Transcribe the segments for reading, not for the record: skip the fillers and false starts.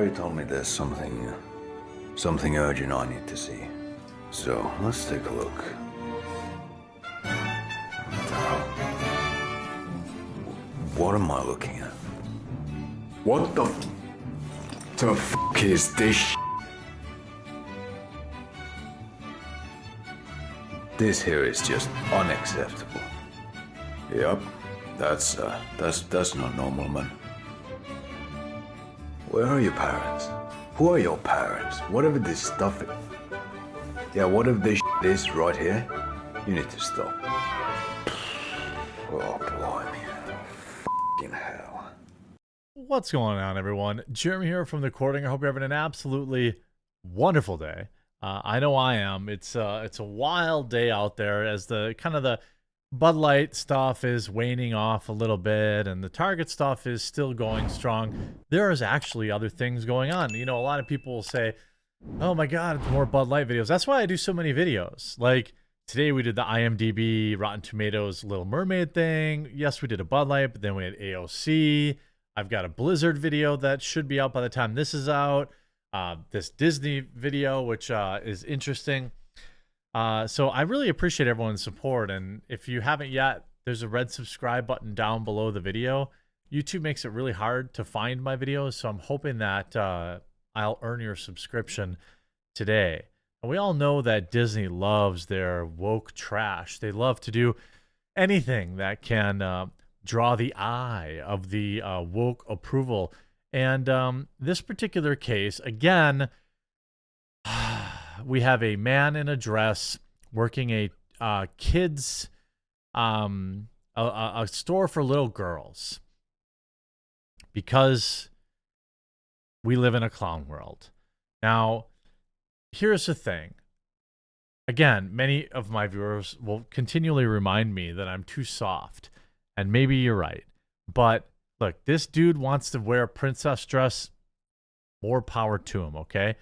Harry told me there's something urgent I need to see. So, let's take a look. What the hell? What am I looking at? What the f is this? This here is just unacceptable. Yep, that's not normal, man. Where are your parents? Who are your parents? Whatever this stuff is. Yeah, whatever this is right here, you need to stop. Oh, blimey. F***ing hell. What's going on, everyone? Jeremy here from The Courting. I hope you're having an absolutely wonderful day. I know I am. It's a wild day out there as the Bud Light stuff is waning off a little bit and the Target stuff is still going strong. There is actually other things going on. You know, a lot of people will say, oh my God, it's more Bud Light videos. That's why I do so many videos. Like today we did the IMDb Rotten Tomatoes Little Mermaid thing. Yes, we did a Bud Light, but then we had AOC. I've got a Blizzard video that should be out by the time this is out. This Disney video, which is interesting. So I really appreciate everyone's support. And if you haven't yet, there's a red subscribe button down below the video. YouTube makes it really hard to find my videos. So I'm hoping that I'll earn your subscription today. And we all know that Disney loves their woke trash. They love to do anything that can draw the eye of the woke approval. And this particular case, again, we have a man in a dress working a kids, a store for little girls, because we live in a clown world. Now, here's the thing. Again, many of my viewers will continually remind me that I'm too soft, and maybe you're right. But look, this dude wants to wear a princess dress. More power to him, okay?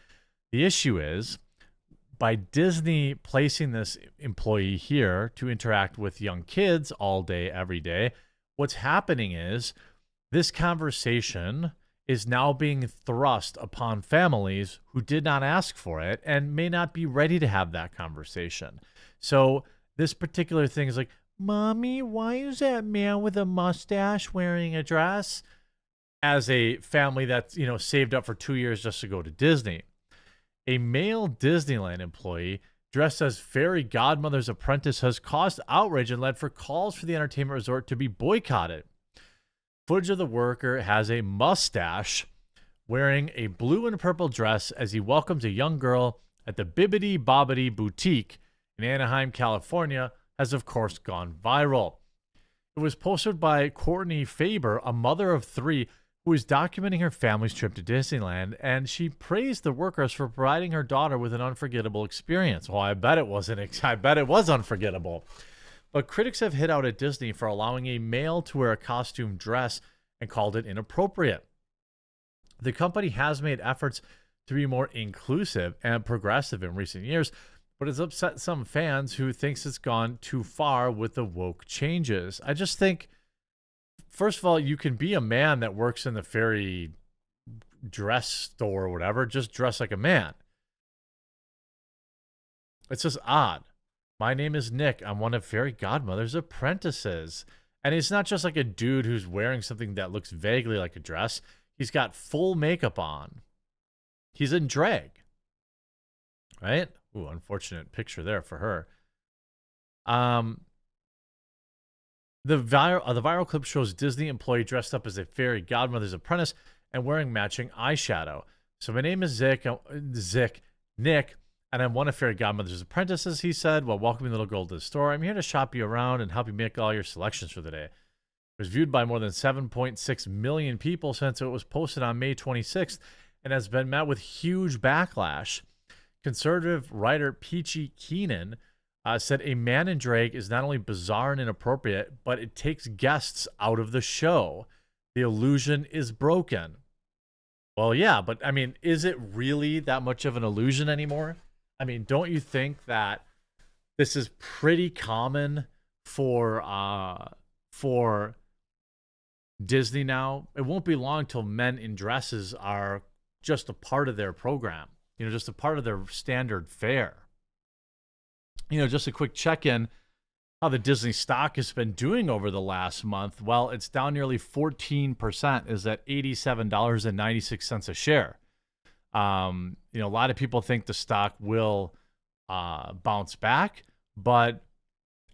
The issue is, by Disney placing this employee here to interact with young kids all day, every day, what's happening is this conversation is now being thrust upon families who did not ask for it and may not be ready to have that conversation. So this particular thing is like, Mommy, why is that man with a mustache wearing a dress? As a family that's, you know, saved up for 2 years just to go to Disney. A male Disneyland employee dressed as fairy godmother's apprentice has caused outrage and led for calls for the entertainment resort to be boycotted. Footage of the worker has a mustache wearing a blue and purple dress as he welcomes a young girl at the Bibbidi Bobbidi Boutique in Anaheim, California, has of course gone viral. It was posted by Courtney Faber, a mother of 3, who is documenting her family's trip to Disneyland, and she praised the workers for providing her daughter with an unforgettable experience. Well, I bet it wasn't. I bet it was unforgettable. But critics have hit out at Disney for allowing a male to wear a costume dress and called it inappropriate. The company has made efforts to be more inclusive and progressive in recent years, but it's upset some fans who thinks it's gone too far with the woke changes. I just think, first of all, you can be a man that works in the fairy dress store or whatever, just dress like a man. It's just odd. My name is Nick. I'm one of Fairy Godmother's apprentices. And it's not just like a dude who's wearing something that looks vaguely like a dress. He's got full makeup on. He's in drag. Right? Ooh, unfortunate picture there for her. The viral clip shows Disney employee dressed up as a fairy godmother's apprentice and wearing matching eyeshadow. So my name is Nick, and I'm one of Fairy Godmother's apprentices, he said, while welcoming the little girl to the store. I'm here to shop you around and help you make all your selections for the day. It was viewed by more than 7.6 million people since it was posted on May 26th and has been met with huge backlash. Conservative writer Peachy Keenan said a man in drag is not only bizarre and inappropriate, but it takes guests out of the show. The illusion is broken. Well, yeah, but I mean, is it really that much of an illusion anymore? I mean, don't you think that this is pretty common for Disney now? It won't be long till men in dresses are just a part of their program, just a part of their standard fare. Just a quick check-in, how the Disney stock has been doing over the last month. Well, it's down nearly 14%, is at $87.96 a share. A lot of people think the stock will bounce back, but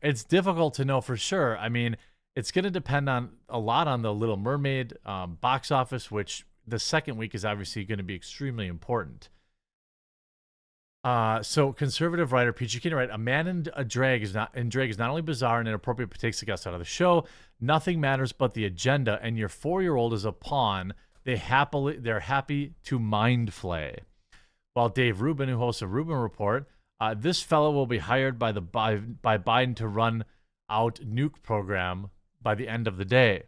it's difficult to know for sure. I mean, it's going to depend a lot on the Little Mermaid box office, which the second week is obviously going to be extremely important. So conservative writer Peachy Keenan writes, a man in drag is not only bizarre and inappropriate, but takes the guests out of the show. Nothing matters but the agenda, and your 4-year-old is a pawn. They're happy to mind flay. While Dave Rubin, who hosts a Rubin Report, this fellow will be hired by Biden to run out nuke program by the end of the day.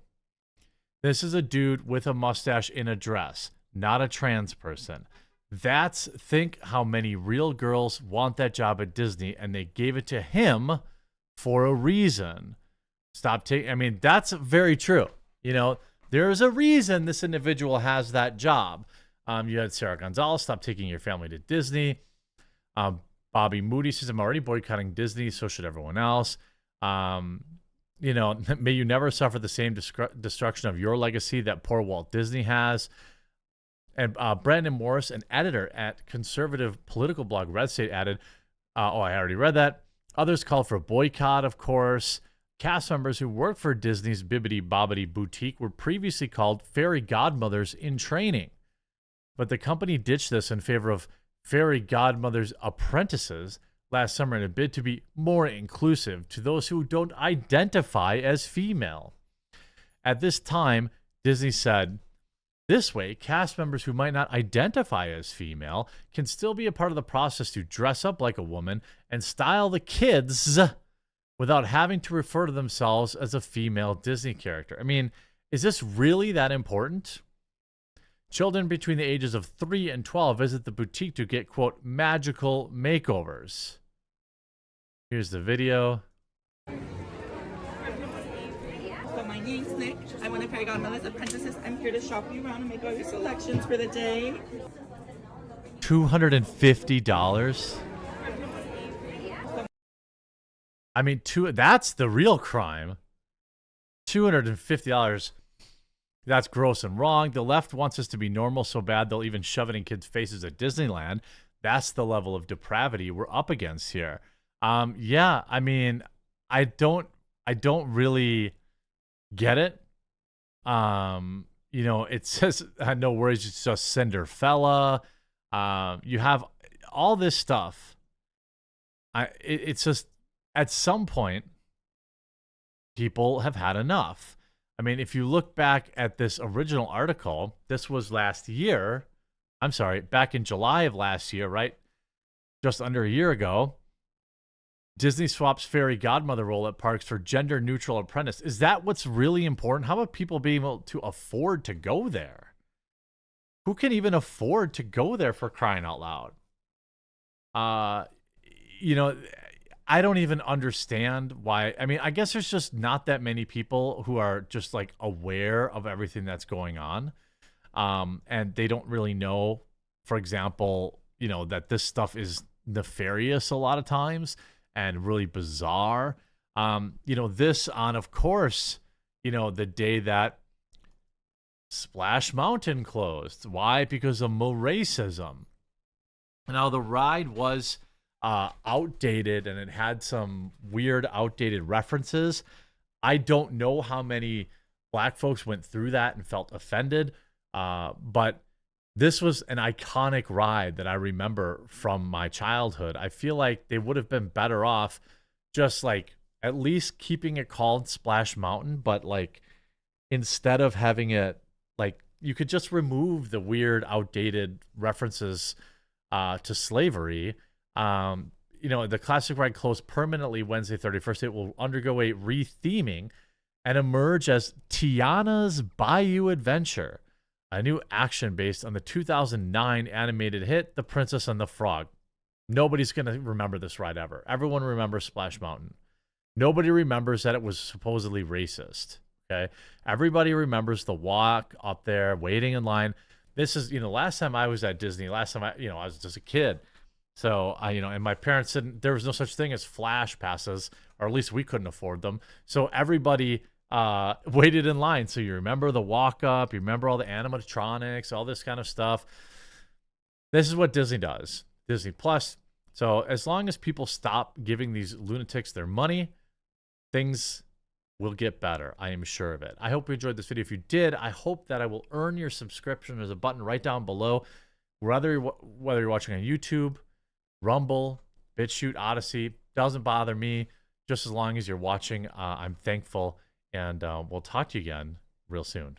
This is a dude with a mustache in a dress, not a trans person. Think how many real girls want that job at Disney, and they gave it to him for a reason. That's very true. There's a reason this individual has that job. You had Sarah Gonzalez, stop taking your family to Disney. Bobby Moody says, I'm already boycotting Disney, so should everyone else. May you never suffer the same destruction of your legacy that poor Walt Disney has. And Brandon Morris, an editor at conservative political blog Red State, added, I already read that. Others called for a boycott, of course. Cast members who worked for Disney's Bibbidi Bobbidi Boutique were previously called fairy godmothers in training. But the company ditched this in favor of fairy godmothers apprentices last summer in a bid to be more inclusive to those who don't identify as female. At this time, Disney said, this way, cast members who might not identify as female can still be a part of the process to dress up like a woman and style the kids without having to refer to themselves as a female Disney character. I mean, is this really that important? Children between the ages of 3 and 12 visit the boutique to get, quote, magical makeovers. Here's the video. So my name's Nick. I'm one of Fairy Godmother's apprentices. I'm here to shop you around and make all your selections for the day. $250? I mean, that's the real crime. $250. That's gross and wrong. The left wants us to be normal so bad they'll even shove it in kids' faces at Disneyland. That's the level of depravity we're up against here. Yeah, I mean, I don't really get it. It says no worries, it's just Cinderfella. You have all this stuff. It's just at some point people have had enough. I mean, if you look back at this original article, this was last year. I'm sorry, back in July of last year, right? Just under a year ago. Disney swaps fairy godmother role at parks for gender-neutral apprentice. Is that what's really important? How about people being able to afford to go there? Who can even afford to go there, for crying out loud? I don't even understand why. I mean, I guess there's just not that many people who are just like aware of everything that's going on. And they don't really know, for example, that this stuff is nefarious a lot of times and really bizarre. This on, of course, the day that Splash Mountain closed. Why? Because of racism. Now, the ride was outdated and it had some weird outdated references. I don't know how many black folks went through that and felt offended, but this was an iconic ride that I remember from my childhood. I feel like they would have been better off just like at least keeping it called Splash Mountain, but like instead of having it, like, you could just remove the weird outdated references to slavery. The classic ride closed permanently Wednesday 31st. It will undergo a retheming and emerge as Tiana's Bayou Adventure, a new action based on the 2009 animated hit The Princess and the Frog. Nobody's going to remember this ride ever. Everyone remembers Splash Mountain. Nobody remembers that it was supposedly racist. Okay, everybody remembers the walk up there, waiting in line. this is, last time I was at Disney, last time I was just a kid. So and my parents said there was no such thing as flash passes, or at least we couldn't afford them. So everybody waited in line. So you remember the walk up, you remember all the animatronics, all this kind of stuff. This is what Disney does. Disney Plus. So as long as people stop giving these lunatics their money, things will get better. I am sure of it. I hope you enjoyed this video. If you did, I hope that I will earn your subscription. There's a button right down below. Whether you're watching on YouTube, Rumble, BitChute, Odyssey, doesn't bother me. Just as long as you're watching, I'm thankful. And we'll talk to you again real soon.